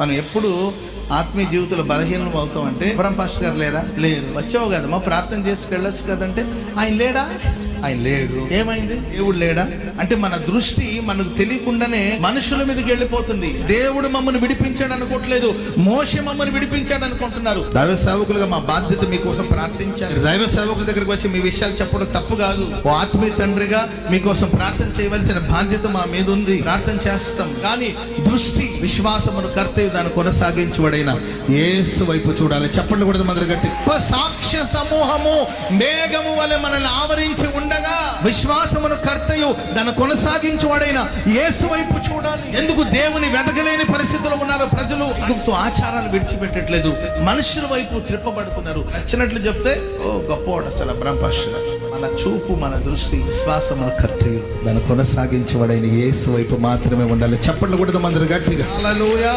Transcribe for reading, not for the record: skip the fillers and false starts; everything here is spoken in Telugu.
మనం ఎప్పుడు ఆత్మీయ జీవితంలో బలహీనం అవుతాం అంటే పురం పాస్టర్ గారు లేరా? లేరు. వచ్చావు కదా మా ప్రార్థన చేసుకెళ్ళొచ్చు కదంటే ఆయన లేడా? ఆయన లేడు. ఏమైంది? దేవుడు లేడా? అంటే మన దృష్టి మనకు తెలియకుండానే మనుషుల మీదకి వెళ్ళిపోతుంది. దేవుడు మమ్మల్ని విడిపించాడు అనుకోవట్లేదు, మోషే మమ్మల్ని విడిపించాడు అనుకుంటున్నారు. దైవ సేవకులుగా మా బాధ్యత మీకోసం ప్రార్థించాలి. దైవ సేవకుల దగ్గరికి వచ్చి మీ విషయాలు చెప్పడం తప్పు కాదు. ఓ ఆత్మీయ తండ్రిగా మీకోసం ప్రార్థన చేయవలసిన బాధ్యత మా మీద ఉంది. ప్రార్థన చేస్తాం. కానీ దృష్టి విశ్వాసమును కర్తవ్యం దాన్ని కొనసాగించువాడైన యేసు వైపు చూడాలి. చెప్పండి కూడా మొదలు గట్టి. సాక్ష్య సమూహము మేఘము వలె మనల్ని ఆవరించి ఉండగా విశ్వాసమును కర్తయు దాన్ని కొనసాగించువాడైన యేసు వైపు చూడాలి. ఎందుకు దేవుని వెతకలేని పరిస్థితుల్లో ఉన్నారు ప్రజలు? ఆచారాలు విడిచిపెట్టట్లేదు, మనుషుల వైపు త్రిప్పబడుతున్నారు. నచ్చినట్లు చెప్తే ఓ గొప్పవాడు అసలు బ్రహ్మపాస్టర్ గారు. మన చూపు, మన దృష్టి విశ్వాసమును కర్తయు దాన్ని కొనసాగించువాడైన యేసు వైపు మాత్రమే ఉండాలి. చెప్పండి కూడా మందరు గట్టిగా హల్లెలూయా.